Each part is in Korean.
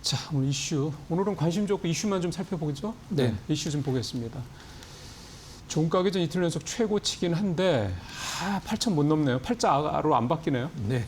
자, 오늘 이슈. 오늘은 관심 좋고 이슈만 좀 살펴보겠죠? 네. 이슈 좀 보겠습니다. 종가기 전 이틀 연속 최고치긴 한데 8천 못 넘네요. 팔자로 안 바뀌네요. 네.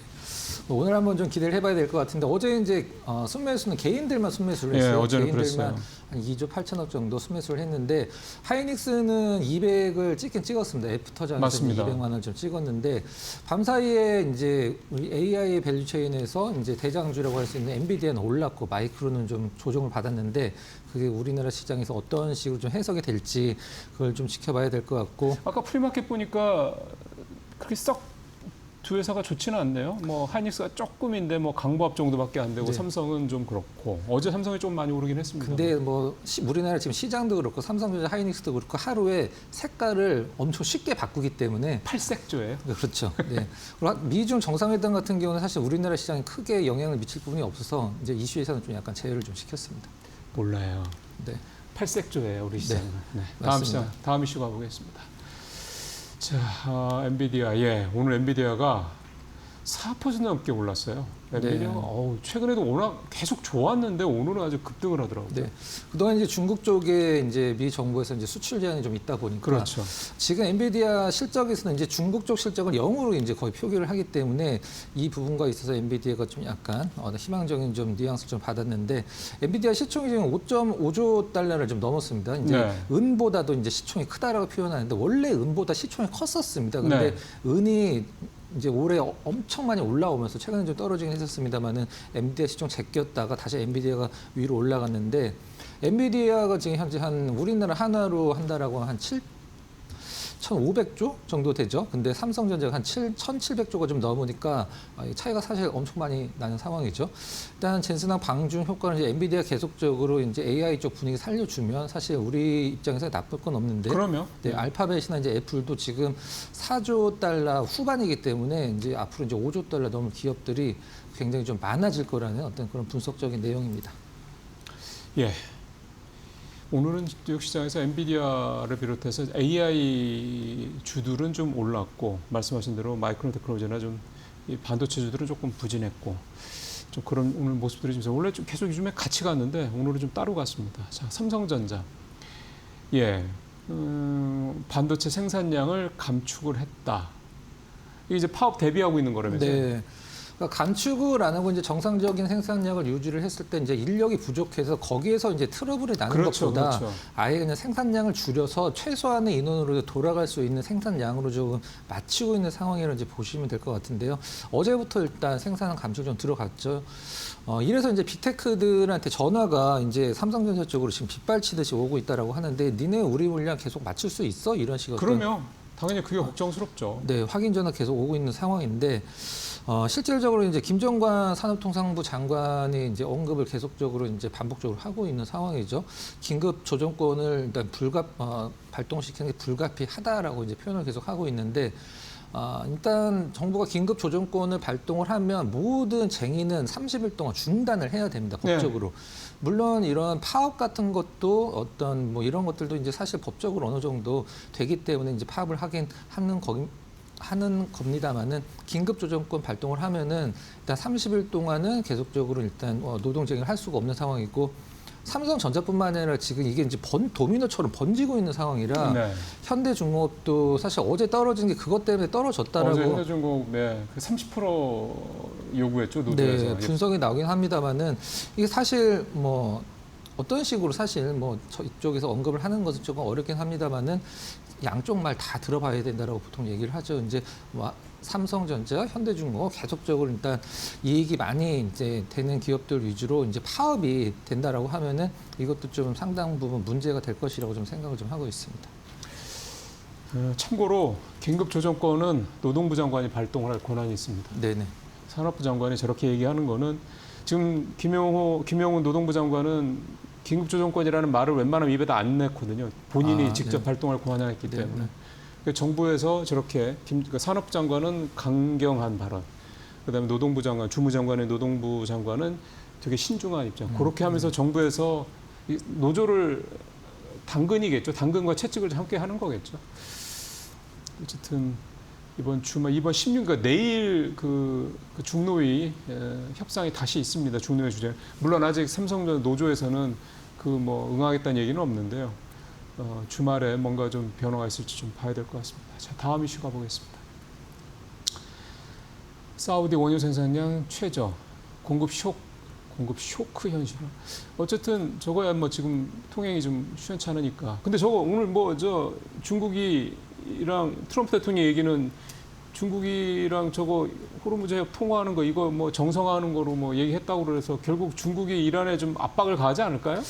오늘 한번 좀 기대를 해봐야 될 것 같은데 어제 이제 순매수는 개인들만 순매수를 했어요. 예, 어제는 개인들만 그랬어요. 한 2조 8천억 정도 순매수를 했는데 하이닉스는 200을 찍긴 찍었습니다. 애프터장에서 맞습니다. 200만 원 좀 찍었는데 밤 사이에 이제 우리 AI 밸류체인에서 이제 대장주라고 할 수 있는 엔비디아는 올랐고 마이크로는 좀 조정을 받았는데 그게 우리나라 시장에서 어떤 식으로 좀 해석이 될지 그걸 좀 지켜봐야 될 것 같고. 아까 프리마켓 보니까 그렇게 썩 두 회사가 좋지는 않네요. 뭐 하이닉스가 조금인데 뭐 강보합 정도밖에 안 되고 네. 삼성은 좀 그렇고 어제 삼성이 좀 많이 오르긴 했습니다. 근데 뭐 우리나라 지금 시장도 그렇고 삼성전자, 하이닉스도 그렇고 하루에 색깔을 엄청 쉽게 바꾸기 때문에 팔색조예요. 그렇죠. 네. 그리고 미중 정상회담 같은 경우는 사실 우리나라 시장에 크게 영향을 미칠 부분이 없어서 이제 이슈에서는 좀 약간 제외를 좀 시켰습니다. 몰라요. 네. 팔색조예요, 우리 시장은. 네. 다음 맞습니다. 시장, 다음 이슈 가보겠습니다. 자, 엔비디아. 예, 오늘 엔비디아가 4% 넘게 올랐어요. 엔비디아가 네. 최근에도 워낙 계속 좋았는데 오늘은 아주 급등을 하더라고요. 네. 그동안 이제 중국 쪽에 이제 미 정부에서 이제 수출 제한이 좀 있다 보니까 그렇죠. 지금 엔비디아 실적에서는 이제 중국 쪽 실적을 0으로 이제 거의 표기를 하기 때문에 이 부분과 있어서 엔비디아가 좀 약간 희망적인 좀 뉘앙스를 좀 받았는데 엔비디아 시총이 지금 5.5조 달러를 좀 넘었습니다. 이제 네. 은보다도 이제 시총이 크다라고 표현하는데 원래 은보다 시총이 컸었습니다. 근데 네. 은이 이제 올해 엄청 많이 올라오면서 최근에 좀 떨어지긴 했었습니다만은 엔비디아 시총 제꼈다가 다시 엔비디아가 위로 올라갔는데 엔비디아가 지금 현재 한 우리나라 한화로 한다라고 한 1,500조 정도 되죠. 근데 삼성전자가 한 1,700조가 좀 넘으니까 차이가 사실 엄청 많이 나는 상황이죠. 일단 젠슨항 방중 효과는 이제 엔비디아 계속적으로 이제 AI 쪽 분위기 살려주면 사실 우리 입장에서 나쁠 건 없는데. 그러면 네, 알파벳이나 이제 애플도 지금 4조 달러 후반이기 때문에 이제 앞으로 이제 5조 달러 넘을 기업들이 굉장히 좀 많아질 거라는 어떤 그런 분석적인 내용입니다. 예. 오늘은 뉴욕 시장에서 엔비디아를 비롯해서 AI 주들은 좀 올랐고 말씀하신 대로 마이크론 테크놀로지나 좀 이 반도체 주들은 조금 부진했고 좀 그런 오늘 모습들이 좀 원래 좀 계속 요즘에 같이 갔는데 오늘은 좀 따로 갔습니다. 자, 삼성전자. 예. 반도체 생산량을 감축을 했다. 이게 이제 파업 대비하고 있는 거라면서요? 네. 그러니까 감축을 안 하고 이제 정상적인 생산량을 유지를 했을 때 이제 인력이 부족해서 거기에서 이제 트러블이 나는 그렇죠, 것보다 그렇죠. 아예 그냥 생산량을 줄여서 최소한의 인원으로 돌아갈 수 있는 생산량으로 조금 맞추고 있는 상황이라고 이제 보시면 될 것 같은데요. 어제부터 일단 생산 감축 좀 들어갔죠. 이래서 이제 빅테크들한테 전화가 이제 삼성전자 쪽으로 지금 빗발치듯이 오고 있다라고 하는데 니네 우리 물량 계속 맞출 수 있어? 이런 식으로. 그러면 당연히 그게 걱정스럽죠. 네, 확인 전화 계속 오고 있는 상황인데 실질적으로 이제 김정관 산업통상부 장관이 이제 언급을 계속적으로 이제 반복적으로 하고 있는 상황이죠. 긴급 조정권을 일단 발동시키는 게 불가피하다라고 이제 표현을 계속 하고 있는데 일단 정부가 긴급 조정권을 발동을 하면 모든 쟁의는 30일 동안 중단을 해야 됩니다. 법적으로. 네. 물론 이런 파업 같은 것도 어떤 뭐 이런 것들도 이제 사실 법적으로 어느 정도 되기 때문에 이제 파업을 하는 겁니다만은 긴급 조정권 발동을 하면은 일단 30일 동안은 계속적으로 일단 노동쟁의를 할 수가 없는 상황이고 삼성전자뿐만 아니라 지금 이게 이제 도미노처럼 번지고 있는 상황이라 네. 현대중공업도 사실 어제 떨어진 게 그것 때문에 떨어졌다라고. 어제 현대중공업 그 30% 요구했죠, 노조에서. 네, 분석이 나오긴 합니다만은 이게 사실 뭐 어떤 식으로 사실 뭐 이쪽에서 언급을 하는 것은 조금 어렵긴 합니다만은 양쪽 말 다 들어봐야 된다라고 보통 얘기를 하죠. 이제 삼성전자, 현대중공업 계속적으로 일단 이익이 많이 이제 되는 기업들 위주로 이제 파업이 된다라고 하면은 이것도 좀 상당 부분 문제가 될 것이라고 좀 생각을 좀 하고 있습니다. 참고로 긴급 조정권은 노동부 장관이 발동을 할 권한이 있습니다. 네네. 산업부 장관이 저렇게 얘기하는 거는 지금 김용훈 노동부 장관은 긴급 조정권이라는 말을 웬만하면 입에다 안 내거든요. 본인이 직접 네. 발동할 권한이 있기 네. 때문에. 정부에서 저렇게 산업부 장관은 강경한 발언, 그다음에 노동부 장관, 주무장관의 노동부 장관은 되게 신중한 입장. 그렇게 하면서 정부에서 노조를 당근이겠죠. 당근과 채찍을 함께 하는 거겠죠. 어쨌든 이번 주말 이번 16일 그러니까 내일 그 중노위 협상이 다시 있습니다. 중노위 주재. 물론 아직 삼성전 노조에서는 그 뭐 응하겠다는 얘기는 없는데요. 주말에 뭔가 좀 변화가 있을지 좀 봐야 될 것 같습니다. 자, 다음 이슈 가보겠습니다. 사우디 원유 생산량 최저, 공급 쇼크 현실. 어쨌든 저거야 뭐 지금 통행이 좀 시원찮으니까. 근데 저거 오늘 뭐 저 중국이랑 트럼프 대통령 얘기는 중국이랑 저거 호르무즈 해협 통화하는 거 이거 뭐 정상화하는 거로 뭐 얘기했다고 그래서 결국 중국이 이란에 좀 압박을 가하지 않을까요?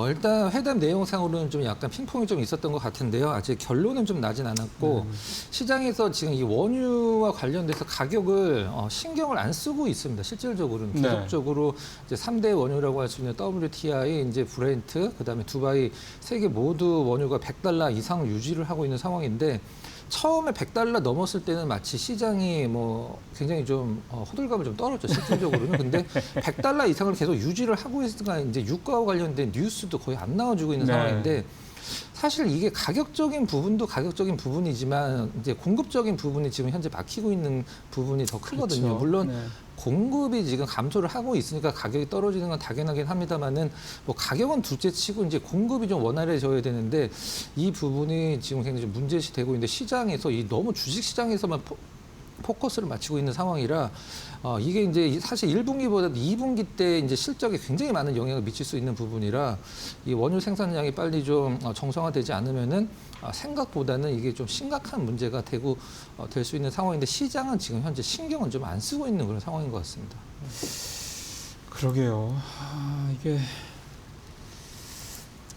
일단 회담 내용상으로는 좀 약간 핑퐁이 좀 있었던 것 같은데요. 아직 결론은 좀 나진 않았고 시장에서 지금 이 원유와 관련돼서 가격을 신경을 안 쓰고 있습니다. 실질적으로는 계속적으로 이제 3대 원유라고 할 수 있는 WTI, 이제 브렌트, 그다음에 두바이 세 개 모두 원유가 $100 이상 유지를 하고 있는 상황인데. 처음에 $100 넘었을 때는 마치 시장이 뭐 굉장히 좀 호들갑을 좀 떨었죠, 실질적으로는. 근데 $100 이상을 계속 유지를 하고 있으니까 이제 유가와 관련된 뉴스도 거의 안 나와주고 있는 상황인데 사실 이게 가격적인 부분도 가격적인 부분이지만 이제 공급적인 부분이 지금 현재 막히고 있는 부분이 더 크거든요. 그렇죠. 물론 공급이 지금 감소를 하고 있으니까 가격이 떨어지는 건 당연하긴 합니다만은 뭐 가격은 둘째치고 이제 공급이 좀 원활해져야 되는데 이 부분이 지금 굉장히 좀 문제시되고 있는데 시장에서 이 너무 주식 시장에서만 포커스를 맞추고 있는 상황이라 이게 이제 사실 1분기보다 2분기 때 이제 실적에 굉장히 많은 영향을 미칠 수 있는 부분이라 이 원유 생산량이 빨리 좀 정상화되지 않으면은 생각보다는 이게 좀 심각한 문제가 되고 될 수 있는 상황인데 시장은 지금 현재 신경은 좀 안 쓰고 있는 그런 상황인 것 같습니다. 그러게요. 이게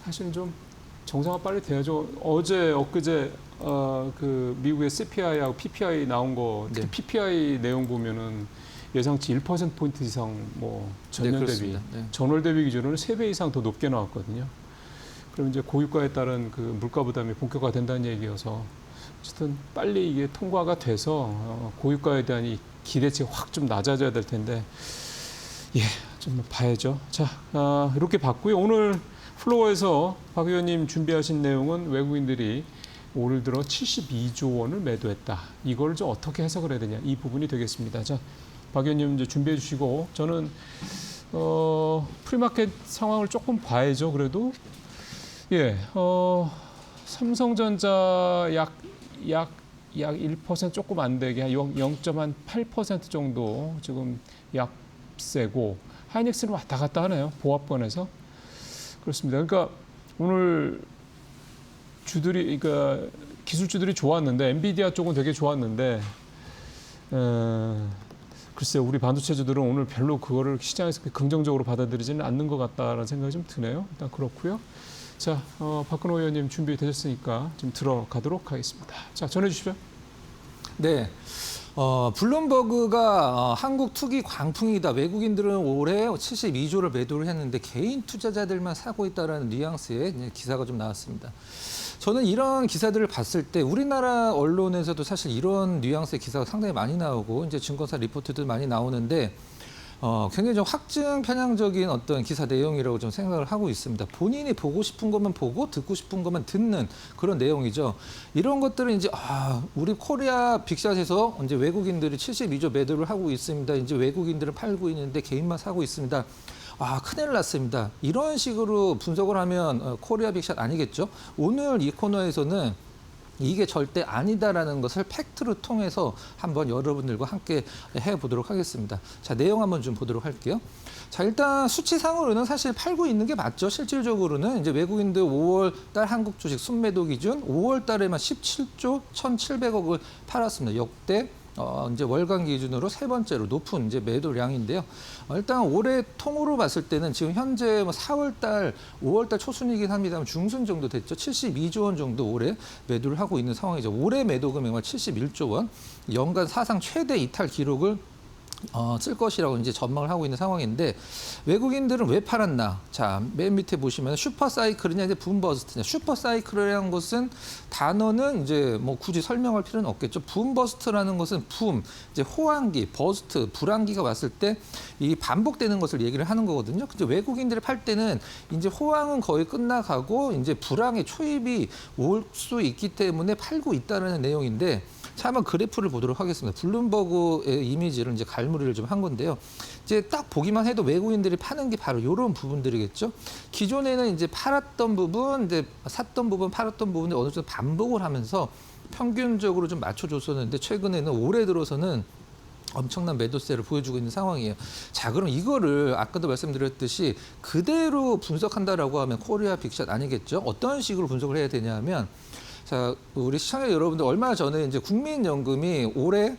사실은 좀 정상화 빨리 돼야죠. 어제 엊그제 그 미국의 CPI하고 PPI 나온 거 특히 PPI 내용 보면은 예상치 1%포인트 이상 뭐 전년 대비 전월 대비 기준으로는 3배 이상 더 높게 나왔거든요. 그럼 이제 고유가에 따른 그 물가 부담이 본격화된다는 얘기여서 어쨌든 빨리 이게 통과가 돼서 고유가에 대한 이 기대치가 확 좀 낮아져야 될 텐데 좀 봐야죠. 자, 이렇게 봤고요. 오늘 플로어에서 박 의원님 준비하신 내용은 외국인들이 올 들어 72조 원을 매도했다. 이걸 좀 어떻게 해석을 해야 되냐. 이 부분이 되겠습니다. 자, 박 의원님 이제 준비해 주시고 저는 프리마켓 상황을 조금 봐야죠. 그래도 삼성전자 약 1% 조금 안 되게 한 0.8% 정도 지금 약세고 하이닉스는 왔다 갔다 하네요. 보합권에서. 그렇습니다. 그러니까 오늘 주들이 그러니까 기술주들이 좋았는데 엔비디아 쪽은 되게 좋았는데 글쎄요. 우리 반도체주들은 오늘 별로 그거를 시장에서 긍정적으로 받아들이지는 않는 것 같다라는 생각이 좀 드네요. 일단 그렇고요. 자, 박근호 의원님 준비되셨으니까 좀 들어가도록 하겠습니다. 자, 전해 주시죠. 네. 블룸버그가 한국 투기 광풍이다. 외국인들은 올해 72조를 매도를 했는데 개인 투자자들만 사고 있다라는 뉘앙스의 기사가 좀 나왔습니다. 저는 이런 기사들을 봤을 때 우리나라 언론에서도 사실 이런 뉘앙스의 기사가 상당히 많이 나오고 이제 증권사 리포트도 많이 나오는데 굉장히 좀 확증 편향적인 어떤 기사 내용이라고 좀 생각을 하고 있습니다. 본인이 보고 싶은 것만 보고 듣고 싶은 것만 듣는 그런 내용이죠. 이런 것들은 이제 우리 코리아 빅샷에서 이제 외국인들이 72조 매도를 하고 있습니다. 이제 외국인들은 팔고 있는데 개인만 사고 있습니다. 큰일 났습니다. 이런 식으로 분석을 하면 코리아 빅샷 아니겠죠? 오늘 이 코너에서는 이게 절대 아니다라는 것을 팩트로 통해서 한번 여러분들과 함께 해보도록 하겠습니다. 자, 내용 한번 좀 보도록 할게요. 자, 일단 수치상으로는 사실 팔고 있는 게 맞죠. 실질적으로는 이제 외국인들 5월 달 한국 주식 순매도 기준 5월 달에만 17조 1,700억을 팔았습니다. 역대 이제 월간 기준으로 세 번째로 높은 이제 매도량인데요. 일단 올해 통으로 봤을 때는 지금 현재 4월달, 5월달 초순이긴 합니다만 중순 정도 됐죠. 72조 원 정도 올해 매도를 하고 있는 상황이죠. 올해 매도 금액은 71조 원, 연간 사상 최대 이탈 기록을 쓸 것이라고 이제 전망을 하고 있는 상황인데 외국인들은 왜 팔았나? 자, 맨 밑에 보시면 슈퍼사이클이냐 이제 붐버스트냐. 슈퍼사이클이라는 것은 단어는 이제 뭐 굳이 설명할 필요는 없겠죠. 붐버스트라는 것은 이제 호황기, 버스트, 불황기가 왔을 때 이 반복되는 것을 얘기를 하는 거거든요. 근데 외국인들이 팔 때는 이제 호황은 거의 끝나가고 이제 불황의 초입이 올 수 있기 때문에 팔고 있다는 내용인데 자, 한번 그래프를 보도록 하겠습니다. 블룸버그의 이미지를 이제 갈무리를 좀 한 건데요. 이제 딱 보기만 해도 외국인들이 파는 게 바로 이런 부분들이겠죠. 기존에는 이제 팔았던 부분, 이제 샀던 부분, 팔았던 부분을 어느 정도 반복을 하면서 평균적으로 좀 맞춰줬었는데 최근에는 올해 들어서는 엄청난 매도세를 보여주고 있는 상황이에요. 자, 그럼 이거를 아까도 말씀드렸듯이 그대로 분석한다라고 하면 코리아 빅샷 아니겠죠? 어떤 식으로 분석을 해야 되냐 하면 자, 우리 시청자 여러분들 얼마 전에 이제 국민연금이 올해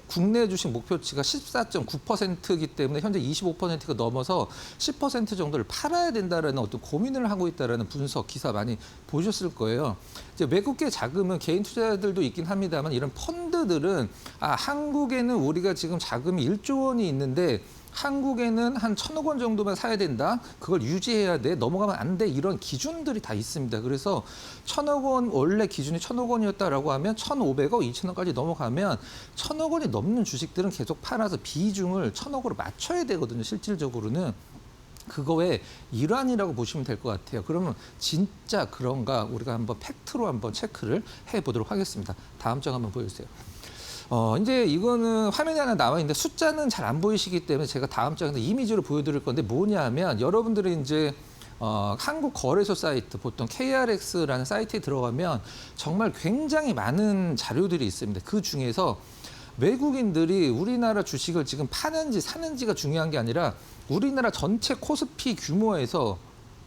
국내 주식 목표치가 14.9%이기 때문에 현재 25%가 넘어서 10% 정도를 팔아야 된다라는 어떤 고민을 하고 있다라는 분석 기사 많이 보셨을 거예요. 이제 외국계 자금은 개인 투자자들도 있긴 합니다만 이런 펀드들은 한국에는 우리가 지금 자금이 1조 원이 있는데 한국에는 한 1,000억 원 정도만 사야 된다. 그걸 유지해야 돼. 넘어가면 안 돼. 이런 기준들이 다 있습니다. 그래서 1,000억 원 원래 기준이 1,000억 원이었다라고 하면 1,500억, 2,000억까지 넘어가면 1,000억 원이 넘는 주식들은 계속 팔아서 비중을 1,000억으로 맞춰야 되거든요. 실질적으로는. 그거의 일환이라고 보시면 될 것 같아요. 그러면 진짜 그런가 우리가 한번 팩트로 한번 체크를 해보도록 하겠습니다. 다음 장 한번 보여주세요. 이제 이거는 화면에 하나 나와 있는데 숫자는 잘 안 보이시기 때문에 제가 다음 장에서 이미지로 보여드릴 건데 뭐냐 하면 여러분들이 이제 한국 거래소 사이트 보통 KRX라는 사이트에 들어가면 정말 굉장히 많은 자료들이 있습니다. 그 중에서 외국인들이 우리나라 주식을 지금 파는지 사는지가 중요한 게 아니라 우리나라 전체 코스피 규모에서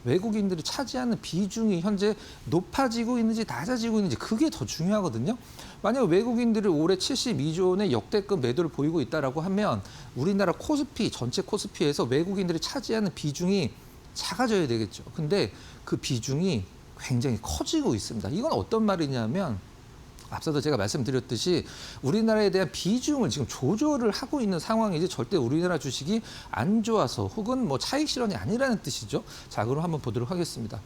외국인들이 차지하는 비중이 현재 높아지고 있는지 낮아지고 있는지 그게 더 중요하거든요. 만약 외국인들이 올해 72조 원의 역대급 매도를 보이고 있다라고 하면 우리나라 코스피 전체 코스피에서 외국인들이 차지하는 비중이 작아져야 되겠죠. 근데 그 비중이 굉장히 커지고 있습니다. 이건 어떤 말이냐면 앞서도 제가 말씀드렸듯이 우리나라에 대한 비중을 지금 조절을 하고 있는 상황이지 절대 우리나라 주식이 안 좋아서 혹은 뭐 차익 실현이 아니라는 뜻이죠. 자, 그럼 한번 보도록 하겠습니다.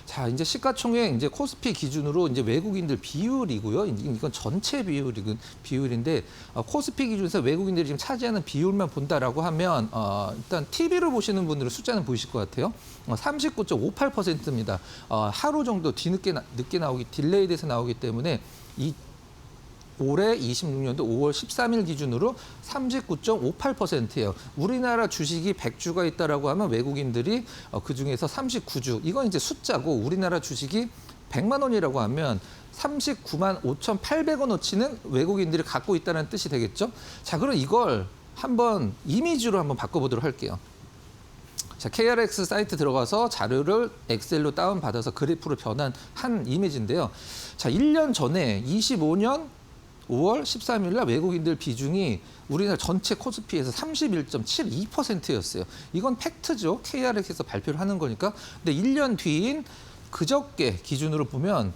자, 이제 시가총액 이제 코스피 기준으로 이제 외국인들 비율이고요. 이건 전체 비율인데 코스피 기준에서 외국인들이 지금 차지하는 비율만 본다라고 하면 일단 TV로 보시는 분들은 숫자는 보이실 것 같아요. 39.58%입니다. 하루 정도 늦게 나오기 딜레이 돼서 나오기 때문에 올해 26년도 5월 13일 기준으로 39.58%예요. 우리나라 주식이 100주가 있다라고 하면 외국인들이 그중에서 39주. 이건 이제 숫자고 우리나라 주식이 100만 원이라고 하면 39만 5,800원어치는 외국인들이 갖고 있다는 뜻이 되겠죠. 자, 그럼 이걸 한번 이미지로 한번 바꿔보도록 할게요. 자, KRX 사이트 들어가서 자료를 엑셀로 다운받아서 그래프로 변환한 이미지인데요. 자, 1년 전에 25년 5월 13일 날 외국인들 비중이 우리나라 전체 코스피에서 31.72%였어요. 이건 팩트죠. KRX에서 발표를 하는 거니까. 근데 1년 뒤인 그저께 기준으로 보면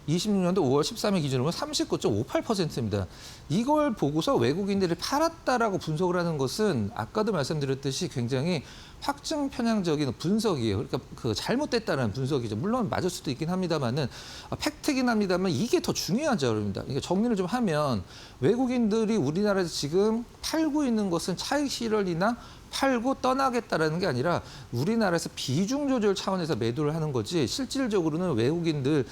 26년도 5월 13일 기준으로 39.58%입니다. 이걸 보고서 외국인들이 팔았다라고 분석을 하는 것은 아까도 말씀드렸듯이 굉장히 확증 편향적인 분석이에요. 그러니까 그 잘못됐다는 분석이죠. 물론 맞을 수도 있긴 합니다만은 팩트긴 합니다만 이게 더 중요하죠, 여러분들. 이게 정리를 좀 하면 외국인들이 우리나라에서 지금 팔고 있는 것은 차익 실현이나 팔고 떠나겠다라는 게 아니라 우리나라에서 비중 조절 차원에서 매도를 하는 거지 실질적으로는 외국인들의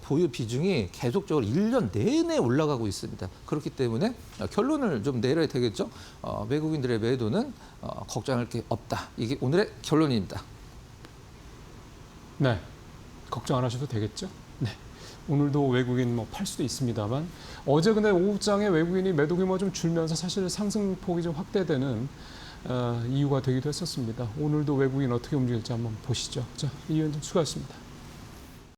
보유 비중이 계속적으로 1년 내내 올라가고 있습니다. 그렇기 때문에 결론을 좀 내려야 되겠죠. 외국인들의 매도는 걱정할 게 없다. 이게 오늘의 결론입니다. 네, 걱정 안 하셔도 되겠죠. 네, 오늘도 외국인 뭐 팔 수도 있습니다만 어제 근데 오후장에 외국인이 매도 규모 좀 줄면서 사실 상승폭이 좀 확대되는 이유가 되기도 했었습니다. 오늘도 외국인 어떻게 움직일지 한번 보시죠. 자, 이 의원님 수고하셨습니다.